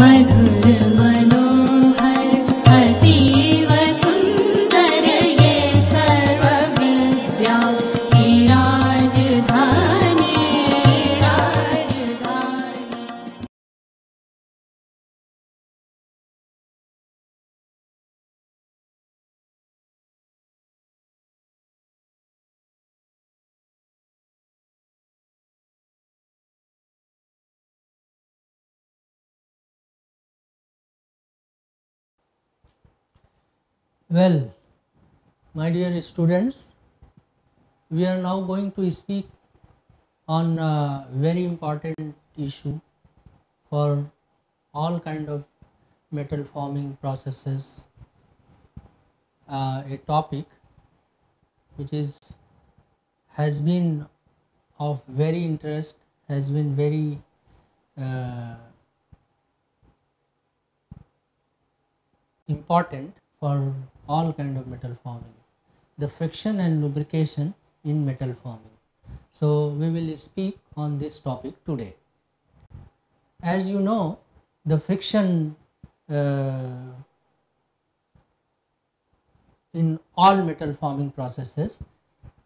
मधुर मनोहर अतीव सुंदर ये सर्व विद्या की राजधानी राजधानी। Well, my dear students, we are now going to speak on a very important issue for all kind of metal forming processes, a topic which has been of very interest, has been very important for all kind of metal forming, the friction and lubrication in metal forming. So we will speak on this topic today. As you know, the friction in all metal forming processes,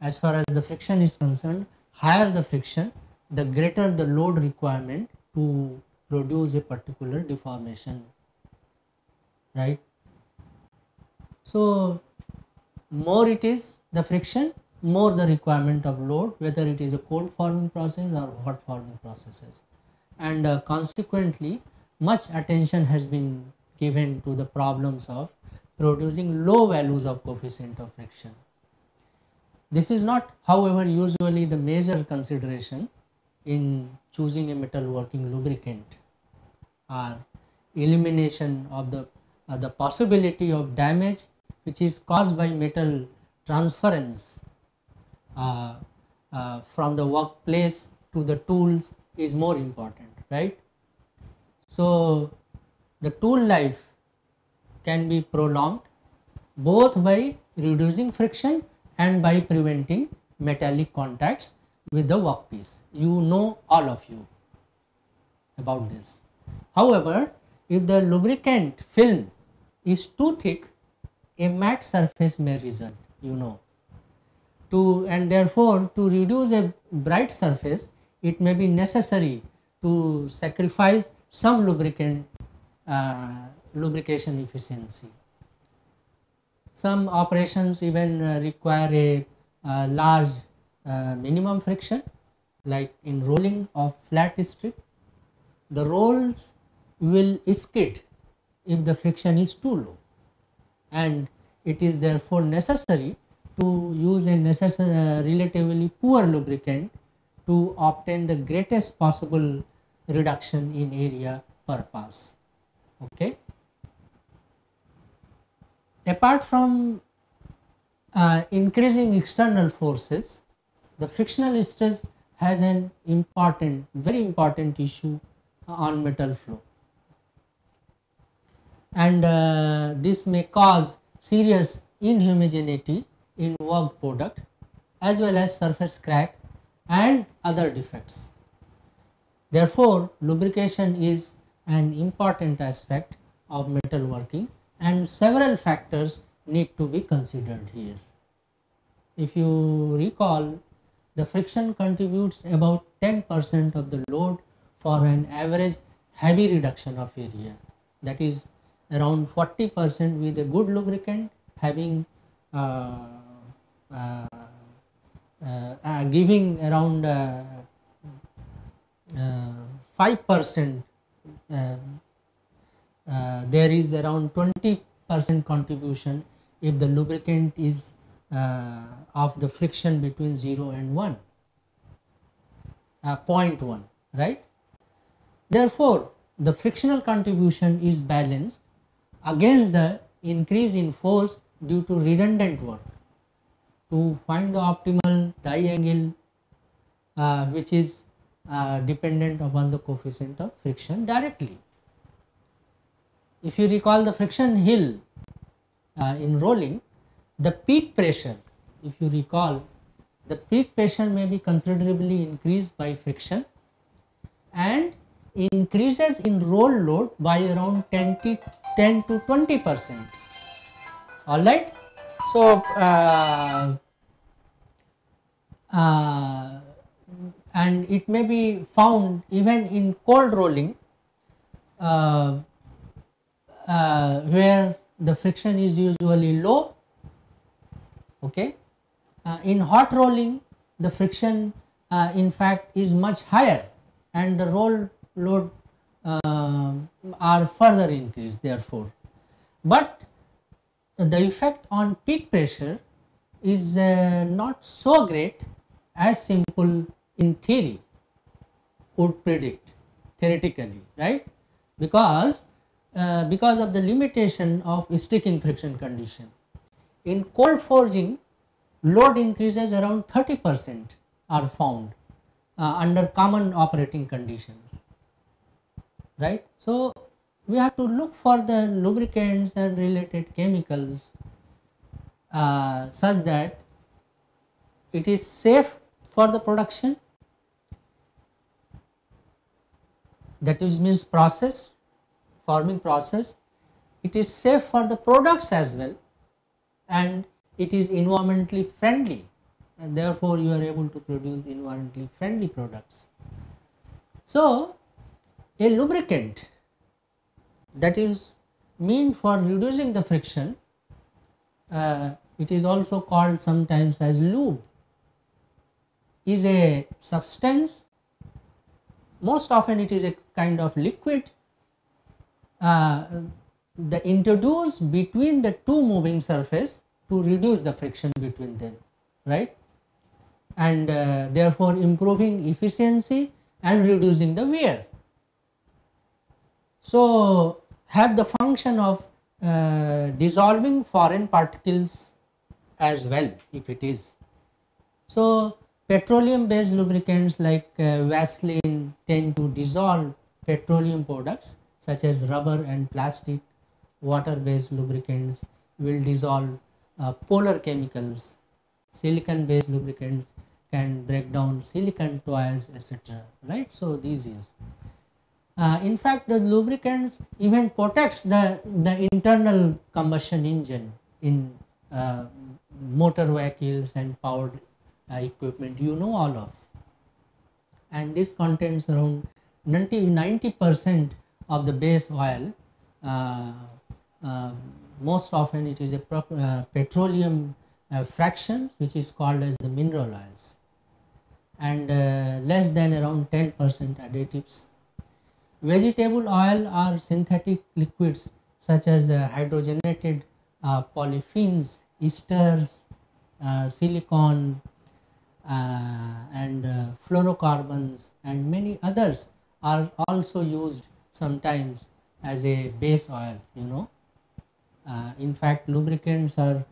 as far as the friction is concerned, higher the friction, the greater the load requirement to produce a particular deformation, right? So more it is the friction, more the requirement of load, whether it is a cold forming process or hot forming processes, and consequently much attention has been given to the problems of producing low values of coefficient of friction. This is not, however, usually the major consideration in choosing a metal working lubricant, or elimination of the possibility of damage which is caused by metal transference from the workplace to the tools is more important, right? So the tool life can be prolonged both by reducing friction and by preventing metallic contacts with the workpiece. You know, all of you about this. However, if the lubricant film is too thick, a matte surface may result, you know. And therefore, to reduce a bright surface, it may be necessary to sacrifice some lubrication efficiency. Some operations even require a large minimum friction, like in rolling of flat strip. The rolls will skid if the friction is too low, and it is therefore necessary to use a relatively poor lubricant to obtain the greatest possible reduction in area per pass. Okay. Apart from increasing external forces, the frictional stress has an important, very important issue on metal flow, and this may cause serious inhomogeneity in work product as well as surface crack and other defects. Therefore, lubrication is an important aspect of metal working, and several factors need to be considered here. If you recall, the friction contributes about 10% of the load for an average heavy reduction of area, that is around 40% with a good lubricant having giving around 5%. There is around 20% contribution if the lubricant is of the friction between 0 and 1, 0.1, right? Therefore, the frictional contribution is balanced against the increase in force due to redundant work to find the optimal die angle which is dependent upon the coefficient of friction directly. If you recall the friction hill in rolling, the peak pressure, if you recall, the peak pressure may be considerably increased by friction, and increases in roll load by around 10 to 20%. All right. So and it may be found even in cold rolling, where the friction is usually low. Okay. In hot rolling, the friction in fact is much higher, and the roll load are further increased therefore. But the effect on peak pressure is not so great as simple in theory would predict theoretically, right? Because of the limitation of sticking friction condition. In cold forging, load increases around 30% are found under common operating conditions, right? So we have to look for the lubricants and related chemicals such that it is safe for the production, that is means process, forming process, it is safe for the products as well, and it is environmentally friendly, and therefore you are able to produce environmentally friendly products. So a lubricant that is meant for reducing the friction, it is also called sometimes as lube, is a substance. Most often it is a kind of liquid introduced between the two moving surface to reduce the friction between them, right? And therefore improving efficiency and reducing the wear. So have the function of dissolving foreign particles as well if it is. So petroleum based lubricants like Vaseline tend to dissolve petroleum products such as rubber and plastic. Water based lubricants will dissolve polar chemicals. Silicon based lubricants can break down silicon toys, etc., right? So this is in fact the lubricants even protects the internal combustion engine in motor vehicles and powered equipment, you know all of, and this contains around 90% of the base oil. Most often it is a petroleum fractions which is called as the mineral oils, and less than around 10% additives. Vegetable oil are synthetic liquids such as hydrogenated polyphenes, esters, silicon, and fluorocarbons and many others are also used sometimes as a base oil, you know. In fact, lubricants are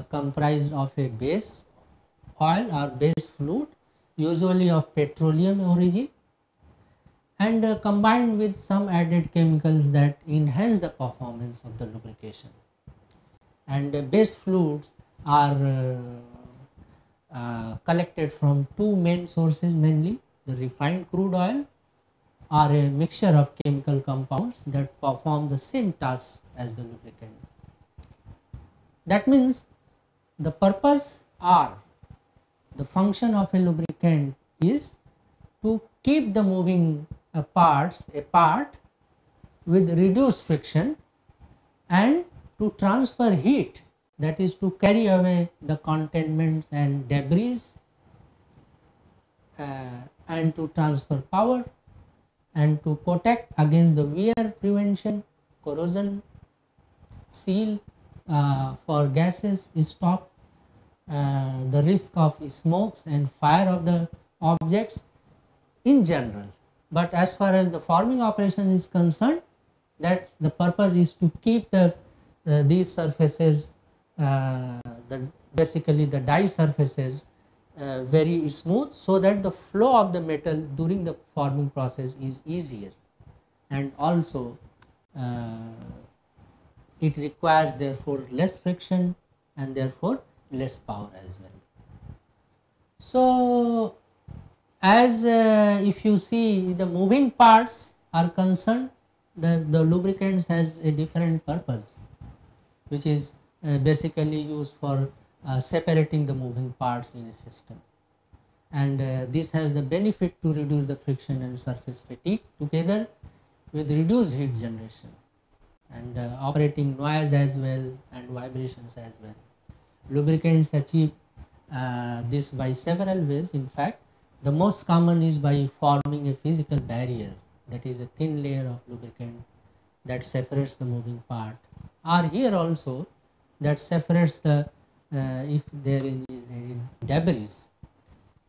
comprised of a base oil or base fluid, usually of petroleum origin, and combined with some added chemicals that enhance the performance of the lubrication. And base fluids are collected from two main sources, mainly the refined crude oil or a mixture of chemical compounds that perform the same task as the lubricant. That means the purpose or the function of a lubricant is to keep the moving parts apart with reduced friction and to transfer heat, that is to carry away the contaminants and debris, and to transfer power and to protect against the wear prevention, corrosion, seal for gases, stop the risk of smokes and fire of the objects in general. But as far as the forming operation is concerned, that the purpose is to keep these surfaces, basically the die surfaces, very smooth, so that the flow of the metal during the forming process is easier, and also it requires therefore less friction and therefore less power as well. So as if you see the moving parts are concerned, the lubricants has a different purpose, which is basically used for separating the moving parts in a system. And this has the benefit to reduce the friction and surface fatigue together with reduced heat generation and operating noise as well and vibrations as well. Lubricants achieve this by several ways. In fact, the most common is by forming a physical barrier, that is a thin layer of lubricant that separates the moving part, or here also that separates the if there is any debris.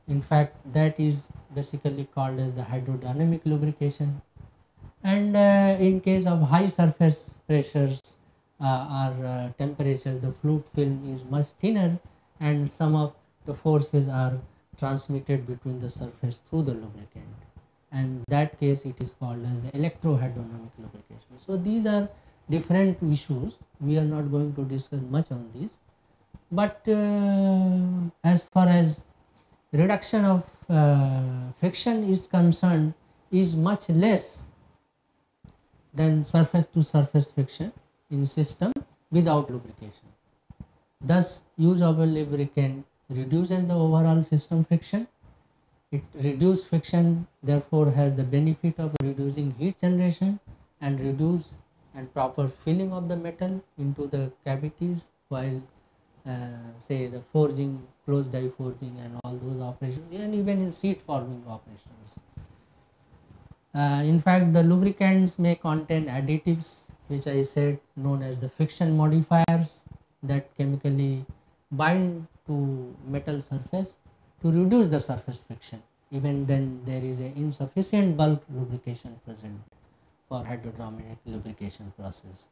In fact, that is basically called as the hydrodynamic lubrication. And in case of high surface pressures or temperature, the fluid film is much thinner and some of the forces are transmitted between the surface through the lubricant. And that case it is called as the electrohydrodynamic lubrication. So these are different issues. We are not going to discuss much on this. But as far as reduction of friction is concerned, is much less than surface to surface friction in system without lubrication. Thus, use of a lubricant reduces the overall system friction. It reduces friction, therefore has the benefit of reducing heat generation and reduce and proper filling of the metal into the cavities while say the forging, closed die forging and all those operations, and even in seat forming operations. In fact, the lubricants may contain additives, which I said known as the friction modifiers, that chemically bind to metal surface to reduce the surface friction. Even then there is an insufficient bulk lubrication present for hydrodynamic lubrication process,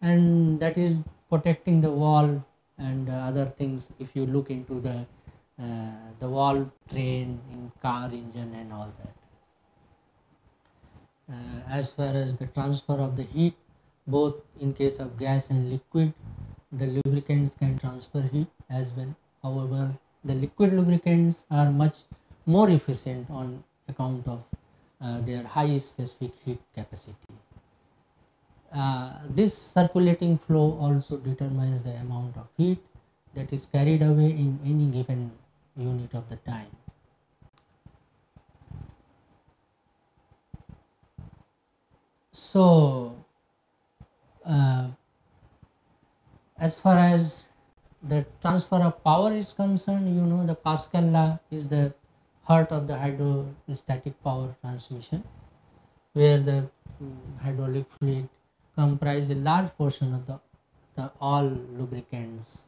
and that is protecting the valve and other things. If you look into the valve train in car engine and all that. As far as the transfer of the heat, both in case of gas and liquid, the lubricants can transfer heat as well. However, the liquid lubricants are much more efficient on account of their high specific heat capacity. This circulating flow also determines the amount of heat that is carried away in any given unit of the time. So, as far as the transfer of power is concerned, you know the Pascal law is the heart of the hydrostatic power transmission, where the hydraulic fluid comprise a large portion of the all lubricants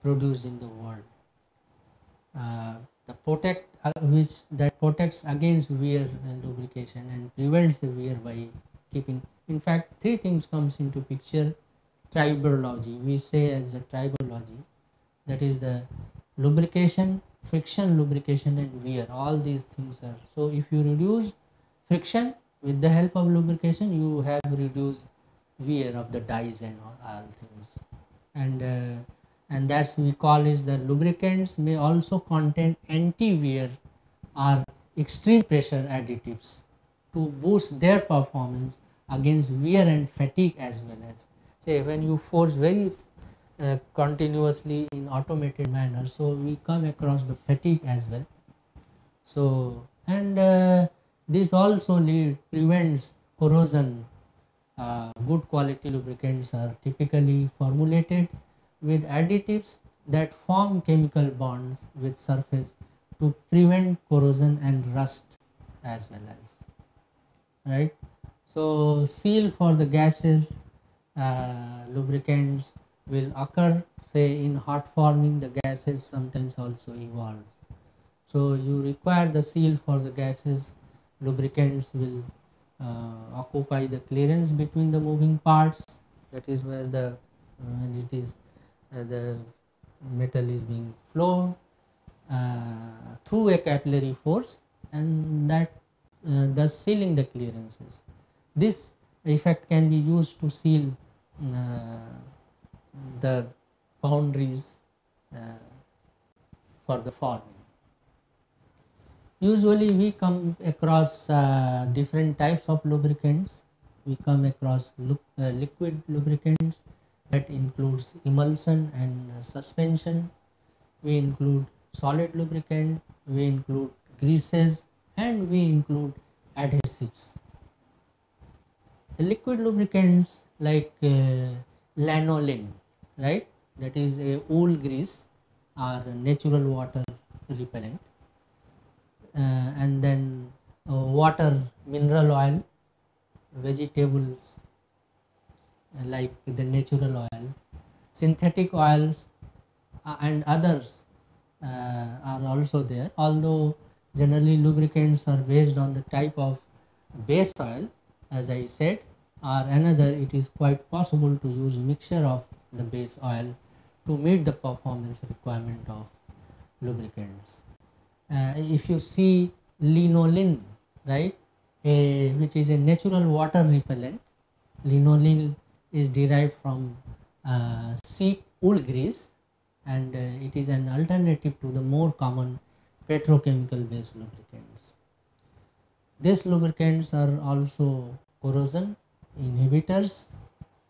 produced in the world. The which protects against wear and lubrication and prevents the wear by keeping. In fact, three things comes into picture. Tribology, we say as a tribology, that is the lubrication, friction, lubrication and wear. All these things are. So if you reduce friction with the help of lubrication, you have reduced wear of the dies and all things. And that's we call is the lubricants may also contain anti-wear or extreme pressure additives to boost their performance against wear and fatigue, as well as say when you forge very continuously in automated manner, so we come across the fatigue as well. So and this also prevents corrosion. Good quality lubricants are typically formulated with additives that form chemical bonds with surface to prevent corrosion and rust as well as, right. So seal for the gases, lubricants will occur say in hot forming. The gases sometimes also evolve, so you require the seal for the gases. Lubricants will occupy the clearance between the moving parts, that is where the when it is the metal is being flown through a capillary force, and that thus sealing the clearances. This effect can be used to seal the boundaries for the forming. Usually we come across different types of lubricants. We come across liquid lubricants that includes emulsion and suspension. We include solid lubricant, we include greases, and we include adhesives. The liquid lubricants like lanolin, right? That is a wool grease or natural water repellent. And then water, mineral oil, vegetables like the natural oil, synthetic oils and others are also there. Although generally lubricants are based on the type of base oil, as I said, or another, it is quite possible to use mixture of the base oil to meet the performance requirement of lubricants. If you see linolin, right, which is a natural water repellent, linolin is derived from sheep wool grease, and it is an alternative to the more common petrochemical based lubricants. These lubricants are also corrosion inhibitors,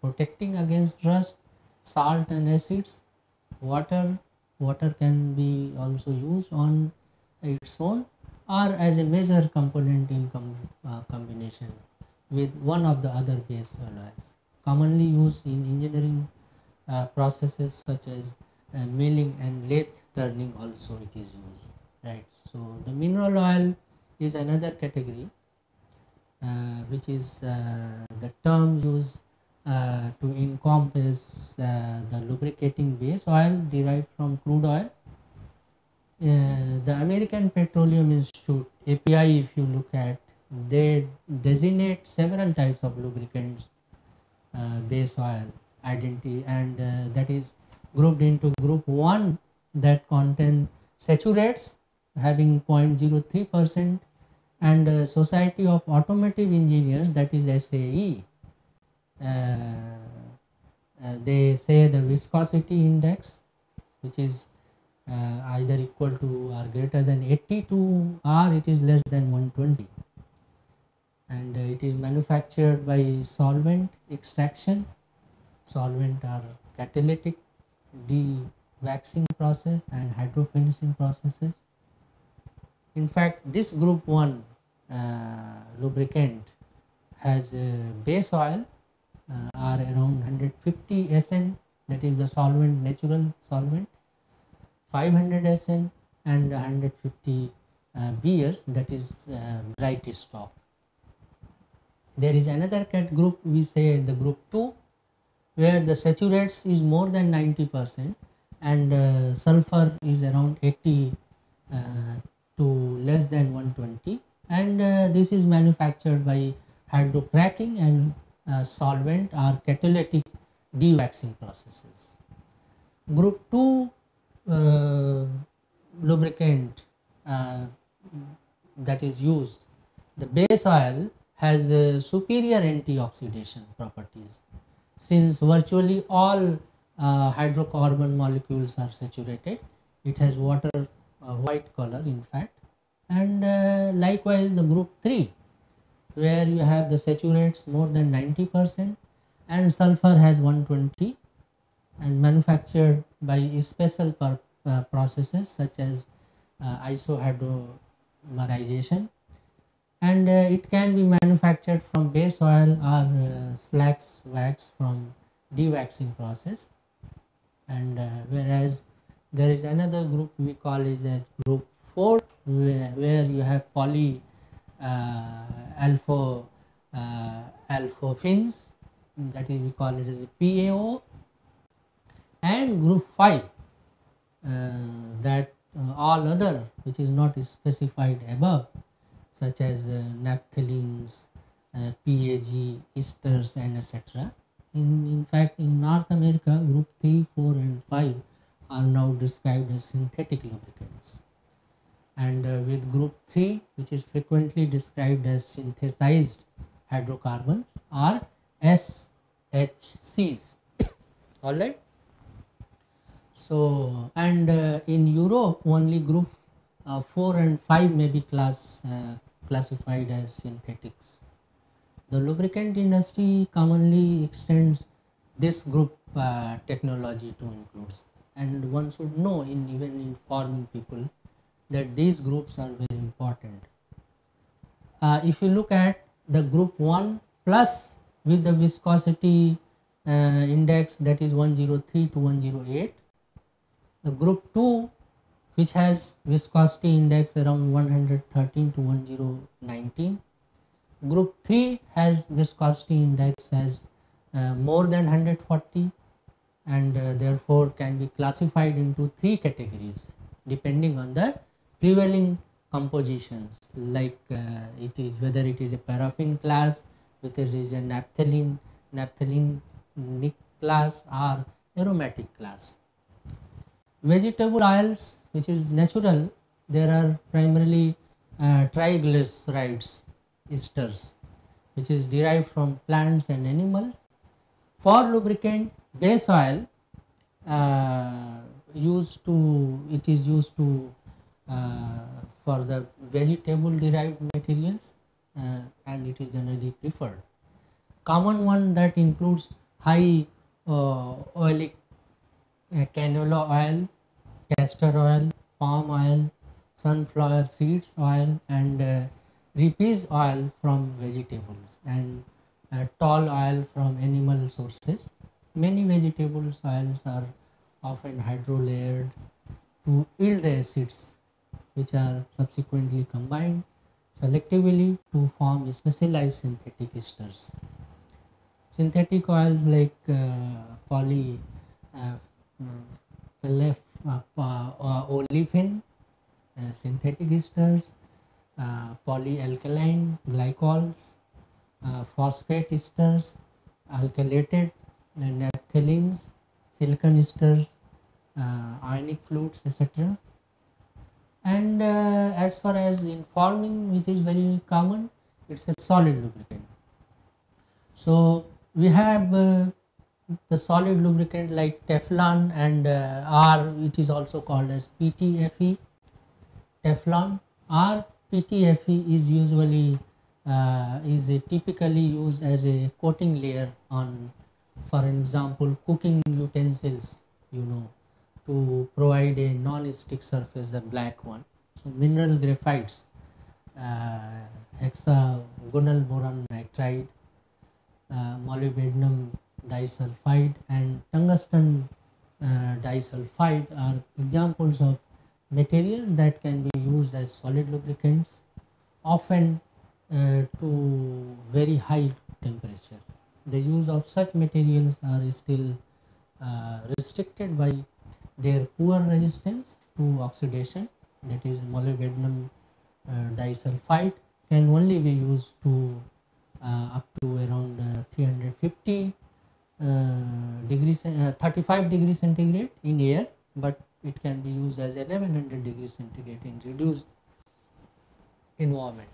protecting against rust, salt and acids, water. Water can be also used on its own or as a major component in combination with one of the other base alloys. Commonly used in engineering processes such as milling and lathe turning also it is used, right. So the mineral oil is another category which is the term used to encompass the lubricating base oil derived from crude oil. The American Petroleum Institute, API, if you look at, they designate several types of lubricants base oil identity, and that is grouped into group 1 that contain saturates having 0.03%, and Society of Automotive Engineers, that is SAE, they say the viscosity index, which is either equal to or greater than 82 or it is less than 120, and it is manufactured by solvent extraction. Solvent are catalytic de-waxing process and hydrofinishing processes. In fact, this group 1 lubricant has a base oil are around 150 SN, that is the solvent, natural solvent, 500 SN and 150 BS, that is bright stock. There is another group, we say the group 2, where the saturates is more than 90% and sulfur is around 80 to less than 120, and this is manufactured by hydrocracking and solvent or catalytic de-waxing processes. Group 2 lubricant that is used, the base oil has superior anti-oxidation properties, since virtually all hydrocarbon molecules are saturated. It has water white color in fact, and likewise the group 3, where you have the saturates more than 90% and sulfur has 120, and manufactured by special processes such as isohydromerization, and it can be manufactured from base oil or slacks wax from de-waxing process. And whereas there is another group we call is a group 4, where you have poly alphofins, that is we call it as a PAO, and group 5 that all other which is not specified above, such as naphthalene, PAG, esters and etc. In fact, in North America, group 3, 4 and 5 are now described as synthetic lubricants. And with group 3, which is frequently described as synthesized hydrocarbons, are SHCs. Alright. So, and in Europe only group 4 and 5 may be classified as synthetics. The lubricant industry commonly extends this group technology to include, and one should know in even informing people that these groups are very important. If you look at the group 1 plus with the viscosity index, that is 103 to 108, the group 2 which has viscosity index around 113 to 1019, group 3 has viscosity index as more than 140, and therefore can be classified into 3 categories depending on the prevailing compositions, like it is whether it is a paraffin class, whether it is a naphthalenic class, or aromatic class. Vegetable oils, which is natural, there are primarily triglycerides esters, which is derived from plants and animals. For lubricant, base oil it is used to for the vegetable derived materials, and it is generally preferred. Common one that includes high oilic canola oil, castor oil, palm oil, sunflower seeds oil, and rapeseed oil from vegetables, and tall oil from animal sources. Many vegetable oils are often hydrolayered to yield the acids, which are subsequently combined selectively to form specialized synthetic esters. Synthetic oils like olefin, synthetic esters, polyalkyl glycols, phosphate esters, alkylated naphthalenes, silicon esters, ionic fluids, etc. And as far as informing, which is very common, it's a solid lubricant. So we have the solid lubricant like Teflon and or it is also called as PTFE. Teflon or PTFE is usually typically used as a coating layer on, for example, cooking utensils, to provide a non-stick surface, a black one. So mineral graphites, hexagonal boron nitride, molybdenum disulfide, and tungsten disulfide are examples of materials that can be used as solid lubricants, often to very high temperature. The use of such materials are still restricted by their poor resistance to oxidation, that is molybdenum disulfide can only be used to up to around 350 degrees 35 degrees centigrade in air, but it can be used as 1100 degrees centigrade in reduced environment.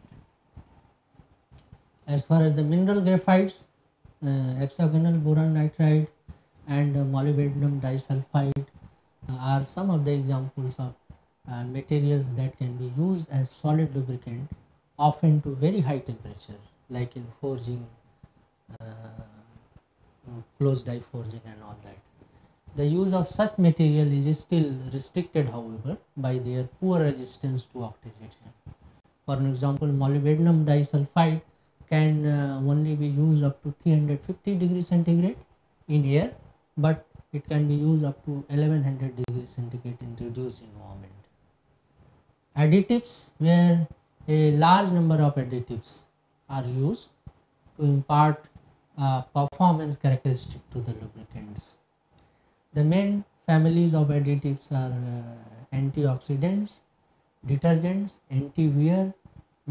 As far as the mineral graphites, hexagonal boron nitride and molybdenum disulfide are some of the examples of materials that can be used as solid lubricant, often to very high temperature, like in forging, closed die forging and all that. The use of such material is still restricted, however, by their poor resistance to oxidation. For example, molybdenum disulfide can only be used up to 350 degrees centigrade in air, but it can be used up to 1100 degrees centigrade in reduced environment. Additives, where a large number of additives are used to impart performance characteristic to the lubricants. The main families of additives are antioxidants, detergents, anti-wear,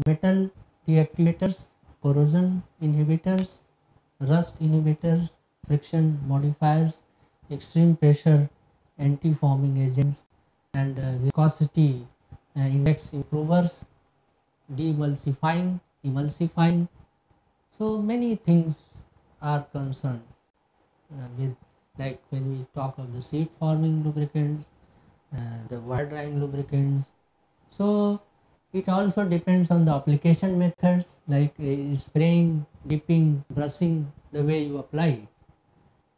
metal deactivators, corrosion inhibitors, rust inhibitors, friction modifiers, extreme pressure anti-foaming agents, and viscosity index improvers, demulsifying, emulsifying. So many things are concerned with, like when we talk of the seed forming lubricants, the wire drying lubricants. So it also depends on the application methods, like spraying, dipping, brushing, the way you apply it,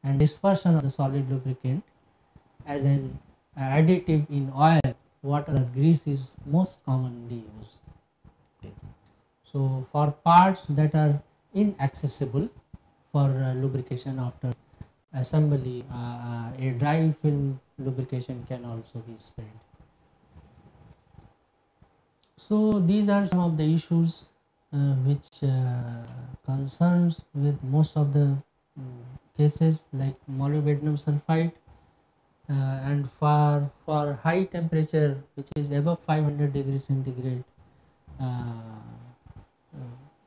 and dispersion of the solid lubricant as an additive in oil, water or grease is most commonly used. So for parts that are inaccessible for lubrication after assembly, a dry film lubrication can also be sprayed. So these are some of the issues which concerns with most of the cases, like molybdenum sulfide, and for high temperature which is above 500 degrees centigrade,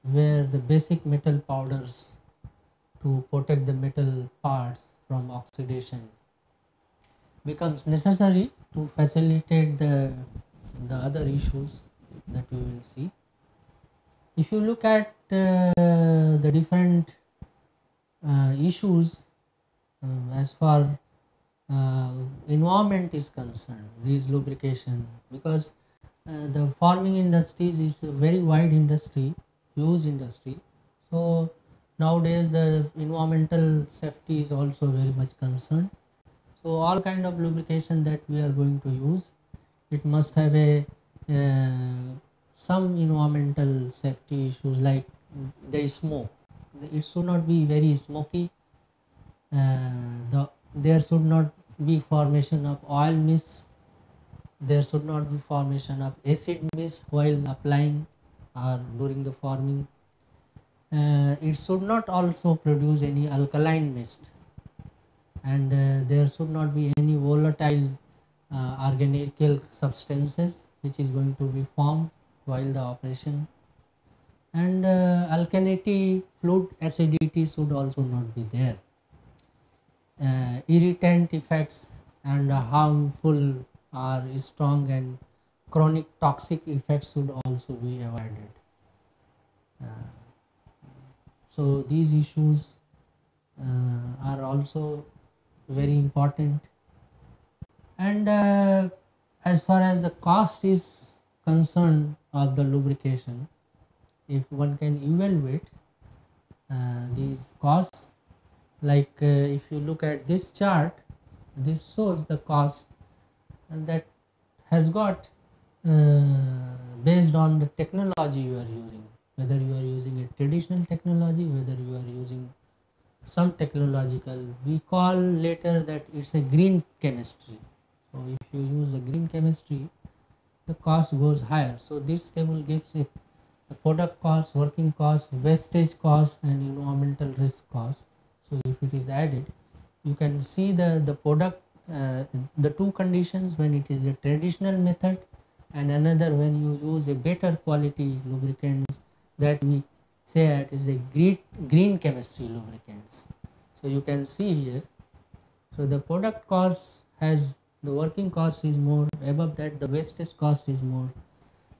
where the basic metal powders to protect the metal parts from oxidation becomes necessary to facilitate the other issues that we will see. If you look at the different issues as far environment is concerned, these lubrication, because the farming industries is a very wide industry, huge industry. So nowadays the environmental safety is also very much concerned. So all kind of lubrication that we are going to use, it must have a some environmental safety issues, like the smoke. It should not be very smoky. There should not be formation of oil mist. There should not be formation of acid mist while applying or during the forming. It should not also produce any alkaline mist, and there should not be any volatile organical substances which is going to be formed while the operation, and alkalinity, fluid acidity should also not be there. Irritant effects and harmful or strong and chronic toxic effects should also be avoided. So these issues are also very important. And as far as the cost is concerned of the lubrication, if one can evaluate these costs, like if you look at this chart, this shows the cost that has got based on the technology you are using, whether you are using a traditional technology, whether you are using some technological, we call later that it's a green chemistry. So if you use the green chemistry, the cost goes higher. So this table gives it the product cost, working cost, wastage cost, and environmental risk cost. So if it is added, you can see the product, the two conditions when it is a traditional method, and another when you use a better quality lubricants that we say it is a green chemistry lubricants. So you can see here, so the product cost has, the working cost is more, above that the wastage cost is more,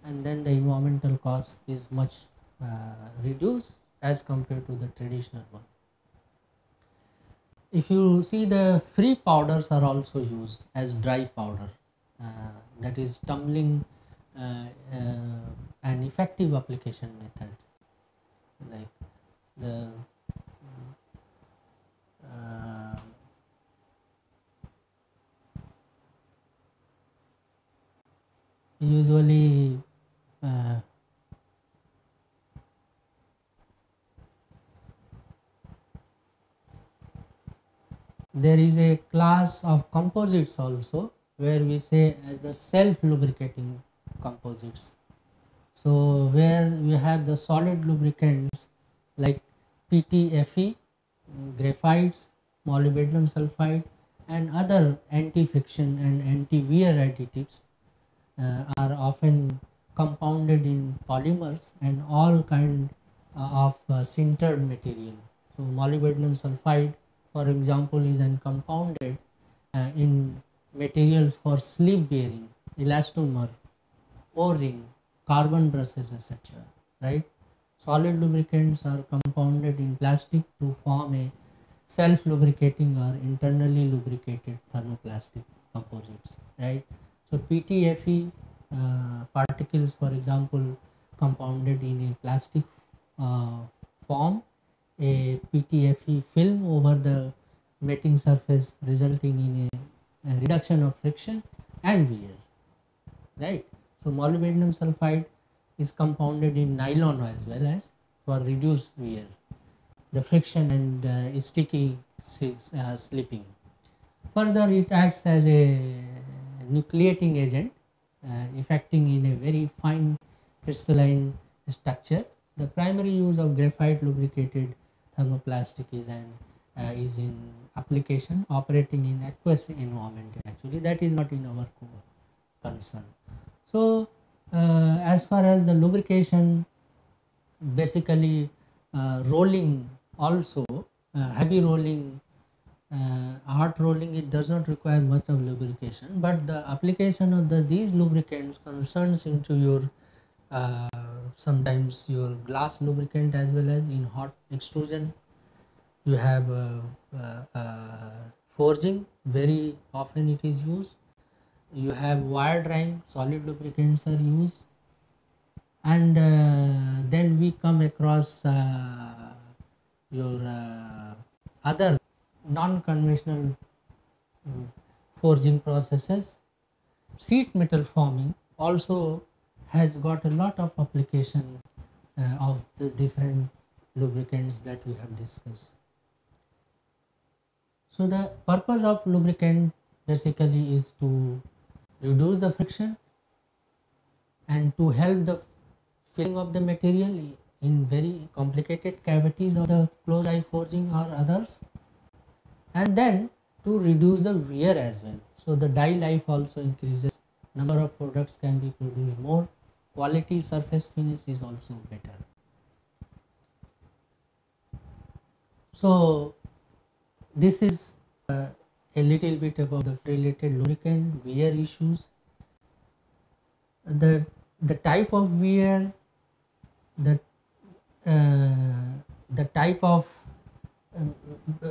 and then the environmental cost is much reduced as compared to the traditional one. If you see, the free powders are also used as dry powder, that is tumbling an effective application method, like the usually there is a class of composites also, where we say as the self lubricating composites. So where we have the solid lubricants like PTFE, graphites, molybdenum sulfide, and other anti-friction and anti-wear additives are often compounded in polymers and all kind of sintered material. So molybdenum sulfide, for example, is compounded in materials for slip bearing, elastomer, O-ring, carbon brushes, etc. Right? Solid lubricants are compounded in plastic to form a self-lubricating or internally lubricated thermoplastic composites. Right? So PTFE particles, for example, compounded in a plastic form, a PTFE film over the wetting surface, resulting in a reduction of friction and wear, right? So molybdenum sulfide is compounded in nylon as well as for reduced wear, the friction and sticky slipping. Further, it acts as a nucleating agent, effecting in a very fine crystalline structure. The primary use of graphite lubricated thermoplastic is in application operating in aqueous environment. Actually, that is not in our concern. So, as far as the lubrication, basically rolling also, heavy rolling, hard rolling, it does not require much of lubrication, but the application of these lubricants concerns into your sometimes your glass lubricant as well as in hot extrusion. You have forging, very often it is used. You have wire drying, solid lubricants are used, and then we come across your other non-conventional forging processes. Sheet metal forming also has got a lot of application of the different lubricants that we have discussed. So the purpose of lubricant basically is to reduce the friction and to help the filling of the material in very complicated cavities of the closed eye forging or others, and then to reduce the wear as well. So the die life also increases, number of products can be produced more, quality surface finish is also better. So this is a little bit about the related lubricant wear issues. The type of wear, the type of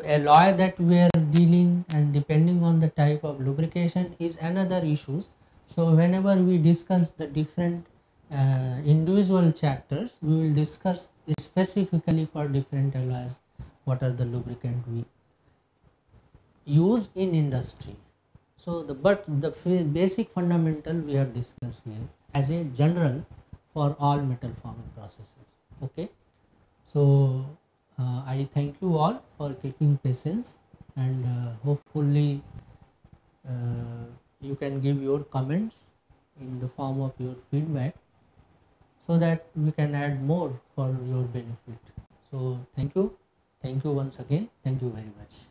alloy that we are dealing, and depending on the type of lubrication is another issues. So whenever we discuss the different individual chapters, we will discuss specifically for different alloys what are the lubricant we use in industry. So the basic fundamental we have discussed here as a general for all metal forming processes. Okay, so I thank you all for keeping patience, and hopefully you can give your comments in the form of your feedback so that we can add more for your benefit. So thank you once again, thank you very much.